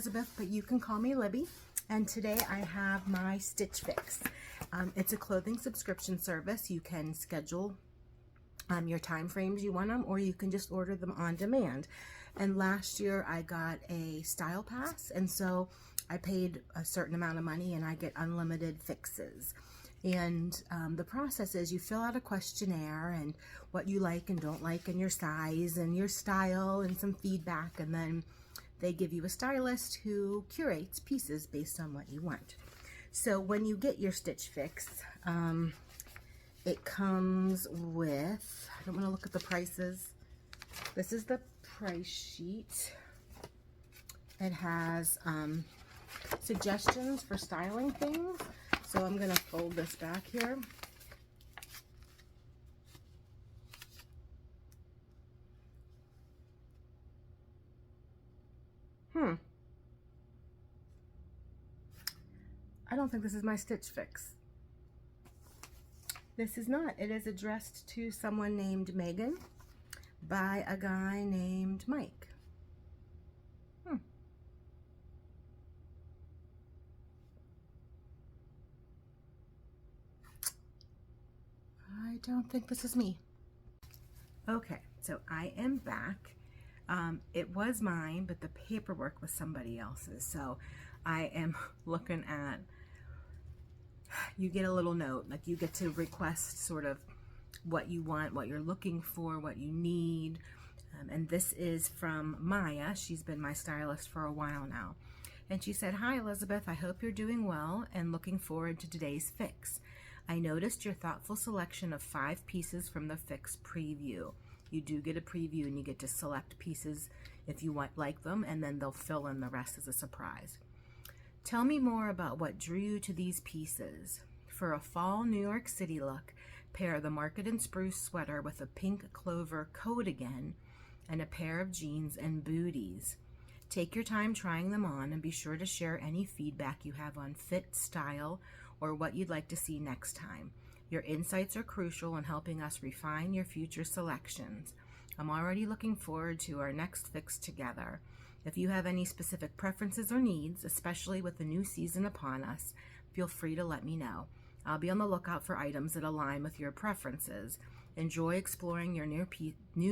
Elizabeth, but you can call me Libby. And today I have my Stitch Fix. It's a clothing subscription service. You can schedule your time frames you want them, or you can just order them on demand. And last year I got a style pass, and so I paid a certain amount of money and I get unlimited fixes. And the process is you fill out a questionnaire and what you like and don't like and your size and your style and some feedback, and then they give you a stylist who curates pieces based on what you want. So when you get your Stitch Fix, it comes with, I don't want to look at the prices. This is the price sheet. It has suggestions for styling things. So I'm going to fold this back here. I don't think this is my Stitch Fix. This is not. It is addressed to someone named Megan by a guy named Mike. I don't think this is me. Okay, so I am back. It was mine, but the paperwork was somebody else's. So I am looking at, you get a little note, like you get to request sort of what you want, what you're looking for, what you need. And this is from Maya. She's been my stylist for a while now. And she said, "Hi Elizabeth, I hope you're doing well and looking forward to today's fix. I noticed your thoughtful selection of 5 pieces from the Fix preview. You do get a preview and you get to select pieces if you like them, and then they'll fill in the rest as a surprise. Tell me more about what drew you to these pieces. For a fall New York City look, pair the Market and Spruce sweater with a pink clover Cardigan and a pair of jeans and booties. Take your time trying them on and be sure to share any feedback you have on fit, style, or what you'd like to see next time. Your insights are crucial in helping us refine your future selections. I'm already looking forward to our next fix together. If you have any specific preferences or needs, especially with the new season upon us, feel free to let me know. I'll be on the lookout for items that align with your preferences. Enjoy exploring your new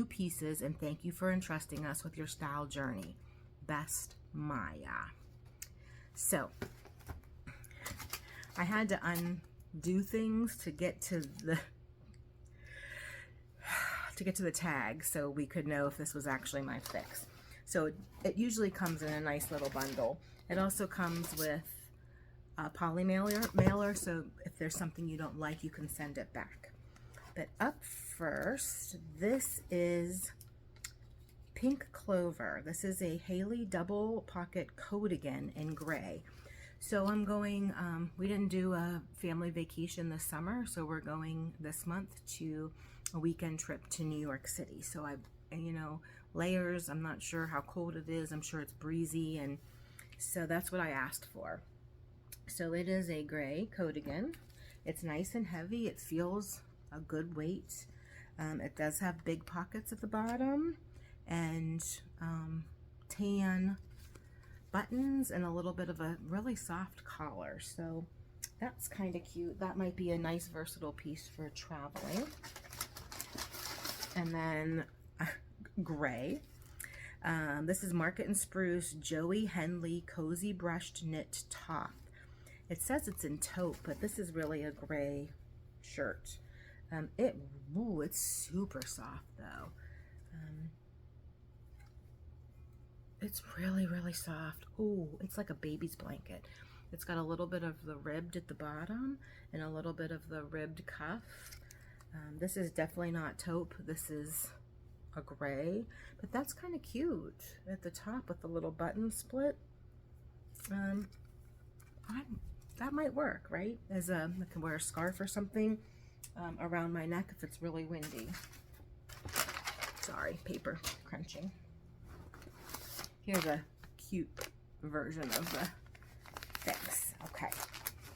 pieces, and thank you for entrusting us with your style journey. Best, Maya." So I had to undo things to get to the tag so we could know if this was actually my fix. So it usually comes in a nice little bundle. It also comes with a poly mailer, so if there's something you don't like, you can send it back. But up first, this is Pink Clover. This is a Henley double pocket Cardigan in gray. So I'm going, we didn't do a family vacation this summer, so we're going this month to a weekend trip to New York City. So layers, I'm not sure how cold it is. I'm sure it's breezy, and so that's what I asked for. So it is a gray Cardigan. It's nice and heavy. It feels a good weight. It does have big pockets at the bottom and tan buttons and a little bit of a really soft collar. So that's kind of cute. That might be a nice versatile piece for traveling. And then gray. This is Market and Spruce Joey Henley Cozy Brushed Knit Top. It says it's in taupe, but this is really a gray shirt. It's super soft though. It's really, really soft. Oh, it's like a baby's blanket. It's got a little bit of the ribbed at the bottom and a little bit of the ribbed cuff. This is definitely not taupe. This is a gray, but that's kind of cute at the top with the little button split. That might work, right? I can wear a scarf or something around my neck if it's really windy. Sorry, paper crunching. Here's a cute version of the fix. Okay,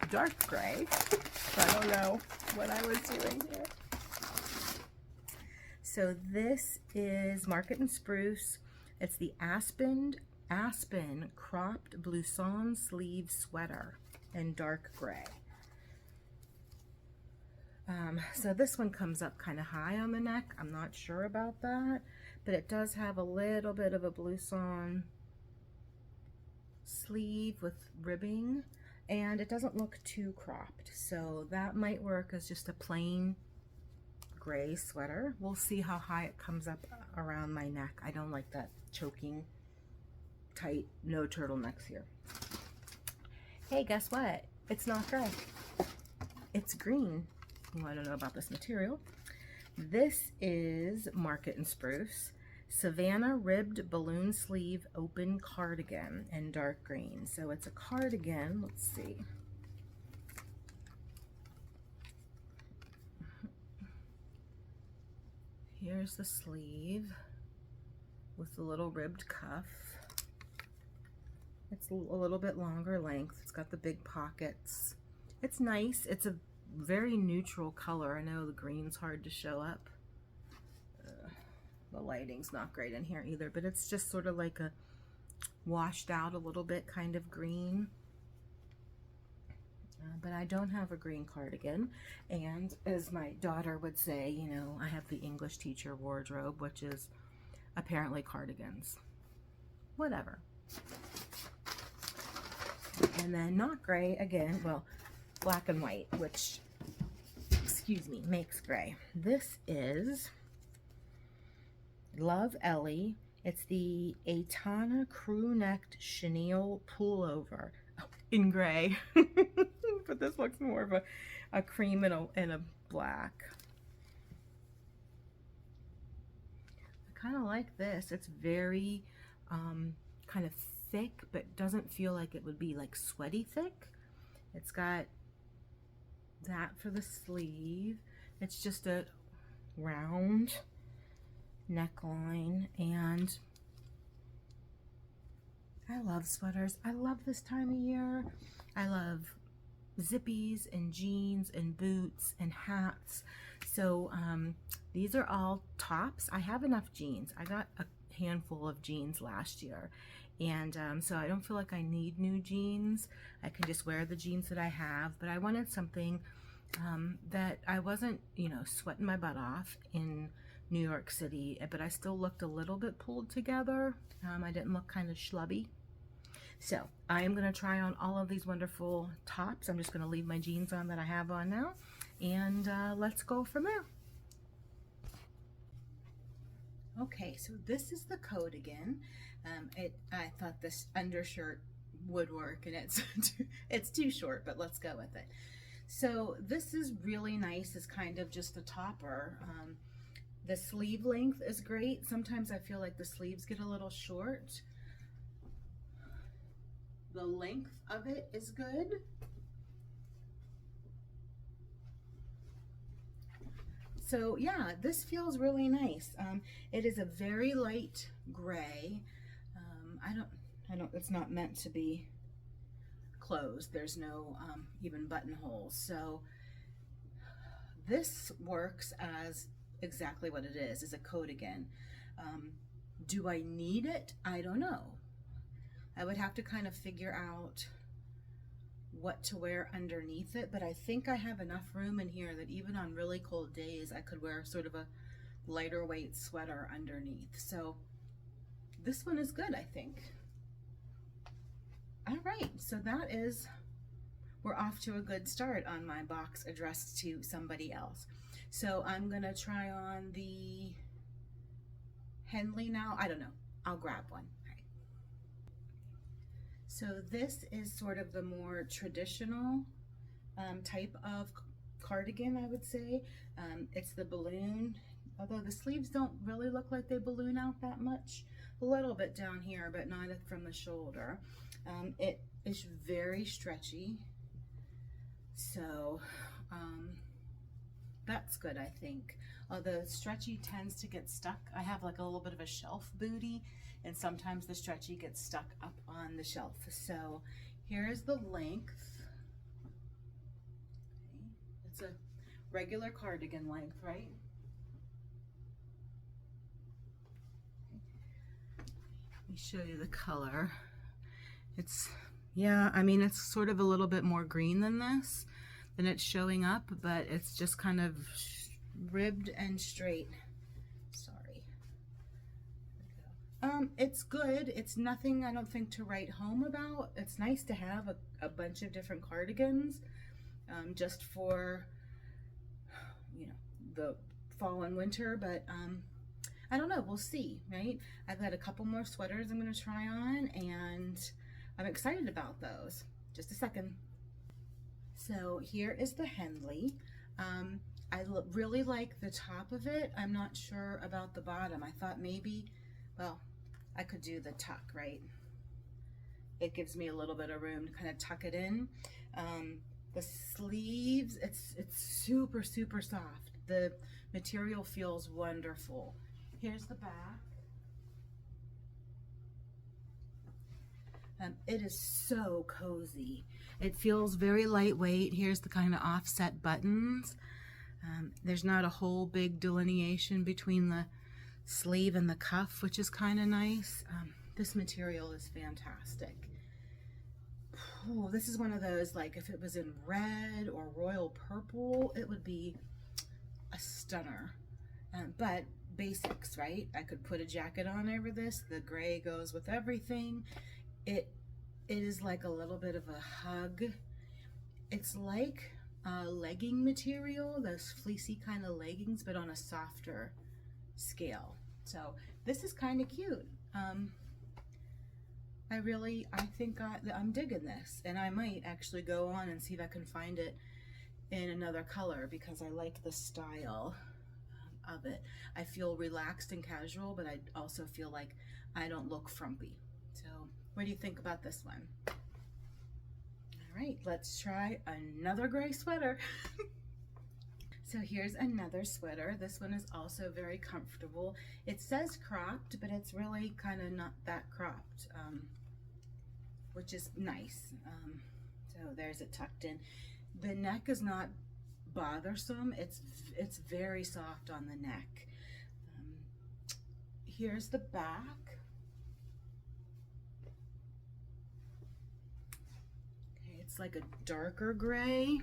dark gray. So I don't know what I was doing here. So this is Market and Spruce. It's the Aspen Aspen cropped blouson sleeve sweater in dark gray. So this one comes up kind of high on the neck. I'm not sure about that, but it does have a little bit of a blouson sleeve with ribbing, and it doesn't look too cropped. So that might work as just a plain gray sweater. We'll see how high it comes up around my neck. I don't like that choking tight, no turtlenecks here. Hey, guess what? It's not gray. It's green. You want to know about this material? This is Market and Spruce Savannah ribbed balloon sleeve open cardigan in dark green. So it's a cardigan. Let's see. Here's the sleeve with the little ribbed cuff. It's a little bit longer length. It's got the big pockets. It's nice. It's a very neutral color. I know the green's hard to show up. The lighting's not great in here either, but it's just sort of like a washed out a little bit kind of green. But I don't have a green cardigan, and as my daughter would say, you know, I have the English teacher wardrobe, which is apparently cardigans. Whatever. And then not gray again, well, black and white, which, excuse me, makes gray. This is Love Ellie. It's the Aitana crew-necked chenille pullover in gray. But this looks more of a cream and a black. I kind of like this. It's very kind of thick, but doesn't feel like it would be like sweaty thick. It's got that for the sleeve. It's just a round neckline, and I love sweaters. I love this time of year. I love zippies and jeans and boots and hats. So these are all tops. I have enough jeans. I got a handful of jeans last year, and so I don't feel like I need new jeans. I can just wear the jeans that I have, but I wanted something that I wasn't, you know, sweating my butt off in New York City, but I still looked a little bit pulled together. I didn't look kind of schlubby. So I am going to try on all of these wonderful tops. I'm just going to leave my jeans on that I have on now, and let's go from there. Okay, so this is the coat again. I thought this undershirt would work, and it's too short, but let's go with it. So this is really nice. It's kind of just a topper. The sleeve length is great. Sometimes I feel like the sleeves get a little short. The length of it is good. So yeah, this feels really nice. It is a very light gray. It's not meant to be closed. There's no even buttonholes. So this works as exactly what it is a cardigan. Do I need it? I don't know. I would have to kind of figure out what to wear underneath it, but I think I have enough room in here that even on really cold days I could wear sort of a lighter weight sweater underneath. So this one is good, I think. All right, so that is, we're off to a good start on my box addressed to somebody else. So I'm gonna try on the Henley now. I don't know, I'll grab one. All right. So this is sort of the more traditional type of cardigan, I would say. It's the balloon, although the sleeves don't really look like they balloon out that much. A little bit down here, but not from the shoulder. It is very stretchy, so that's good, I think. Although stretchy tends to get stuck. I have like a little bit of a shelf booty, and sometimes the stretchy gets stuck up on the shelf. So here's the length. Okay. It's a regular cardigan length, right? me show you the color. It's, yeah, I mean, it's sort of a little bit more green than this, than it's showing up, but it's just kind of ribbed and straight. Sorry. It's good. It's nothing, I don't think, to write home about. It's nice to have a bunch of different cardigans, just for, you know, the fall and winter, but I don't know, we'll see, right? I've got a couple more sweaters I'm going to try on, and I'm excited about those. Just a second. So here is the Henley. I really like the top of it. I'm not sure about the bottom. I thought maybe, well, I could do the tuck, right? It gives me a little bit of room to kind of tuck it in. The sleeves, it's super, super soft. The material feels wonderful. Here's the back. It is so cozy. It feels very lightweight. Here's the kind of offset buttons. There's not a whole big delineation between the sleeve and the cuff, which is kind of nice. This material is fantastic. Ooh, this is one of those, like, if it was in red or royal purple, it would be a stunner. But basics, right? I could put a jacket on over this. The gray goes with everything. It is like a little bit of a hug. It's like legging material, those fleecy kind of leggings, but on a softer scale. So this is kind of cute. I think I'm digging this, and I might actually go on and see if I can find it in another color, because I like the style of it. I feel relaxed and casual, but I also feel like I don't look frumpy. So what do you think about this one? All right, let's try another gray sweater. So here's another sweater. This one is also very comfortable. It says cropped, but it's really kind of not that cropped, which is nice. So there's it tucked in. The neck is not bothersome. It's very soft on the neck. Here's the back. Okay, it's like a darker gray.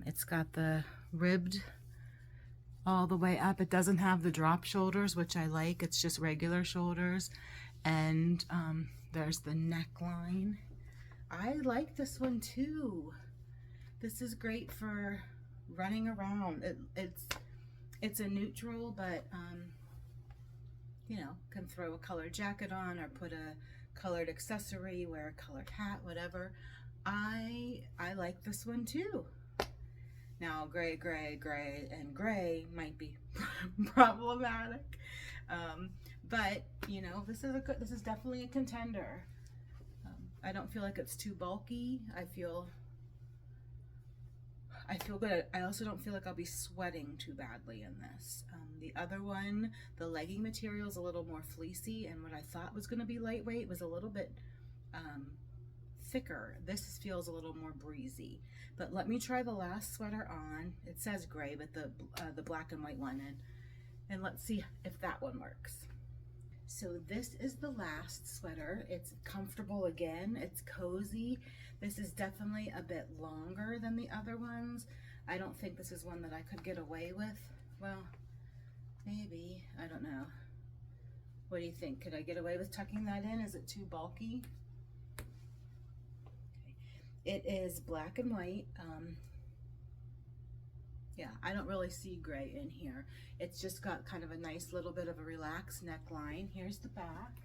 It's got the ribbed all the way up. It doesn't have the drop shoulders, which I like. It's just regular shoulders. And there's the neckline. I like this one too. This is great for running around. It's a neutral, but you know, can throw a colored jacket on or put a colored accessory, wear a colored hat, whatever. I like this one too. Now, gray, gray, gray, and gray might be problematic, but you know, this is definitely a contender. I don't feel like it's too bulky. I feel good. I also don't feel like I'll be sweating too badly in this. The other one, the legging material is a little more fleecy, and what I thought was going to be lightweight was a little bit thicker. This feels a little more breezy. But let me try the last sweater on. It says gray, but the black and white one, and let's see if that one works. So this is the last sweater. It's comfortable again. It's cozy. This is definitely a bit longer than the other ones. I don't think this is one that I could get away with. Well, maybe. I don't know. What do you think? Could I get away with tucking that in? Is it too bulky? It is black and white. Yeah, I don't really see gray in here. It's just got kind of a nice little bit of a relaxed neckline. Here's the back.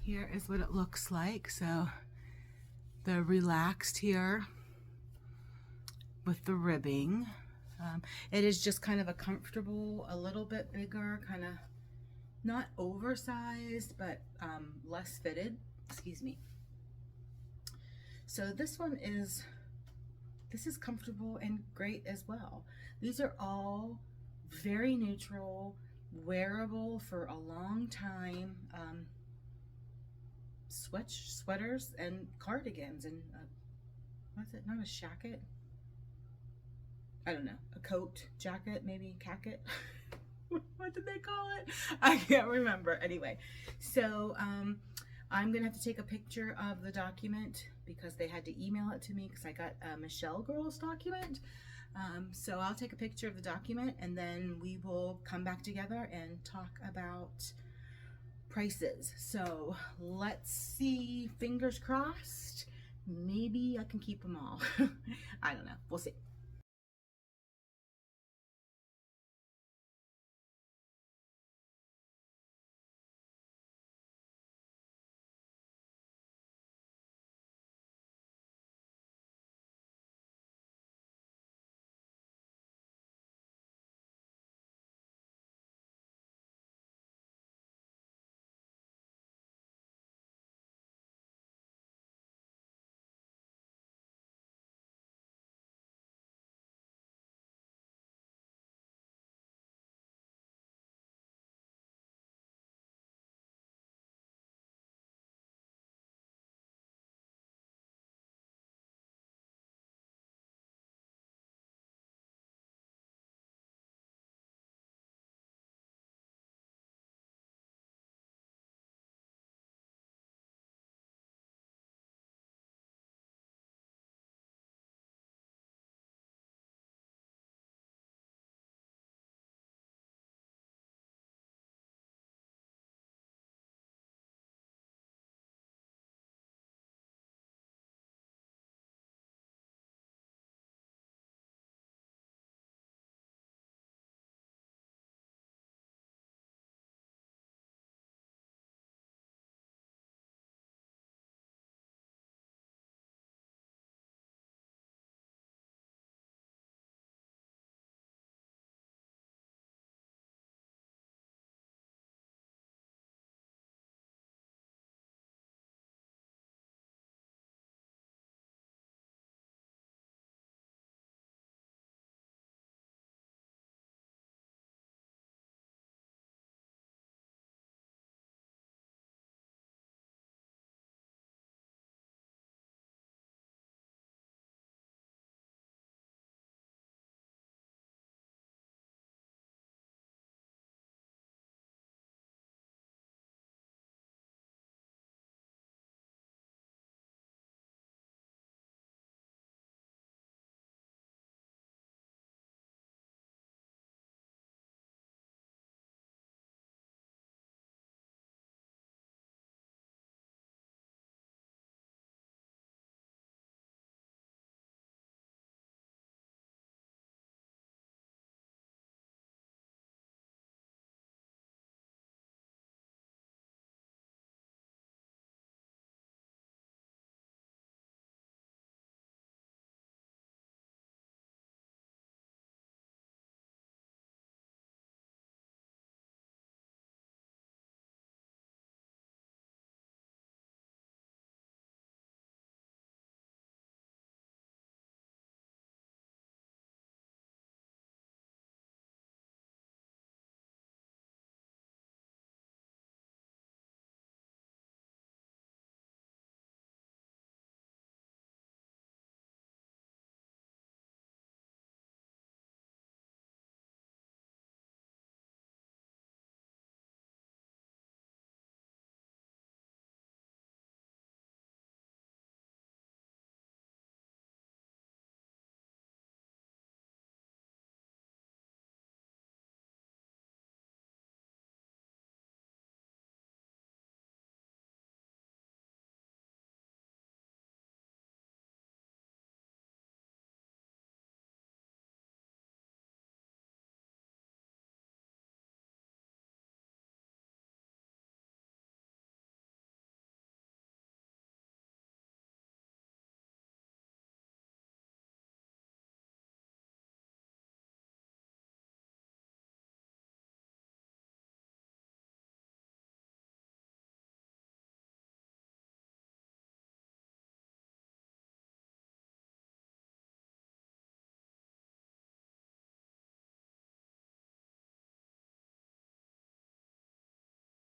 Here is what it looks like. So they're relaxed here with the ribbing. It is just kind of a comfortable, a little bit bigger, kind of not oversized, but less fitted. Excuse me. So this is comfortable and great as well. These are all very neutral, wearable for a long time. Sweaters and cardigans and what's it? Not a shacket. I don't know, a coat, jacket, maybe jacket. What did they call it? I can't remember. Anyway, so I'm gonna have to take a picture of the document because they had to email it to me because I got a Michelle Girls document. So I'll take a picture of the document and then we will come back together and talk about prices. So let's see, fingers crossed. Maybe I can keep them all. I don't know. We'll see.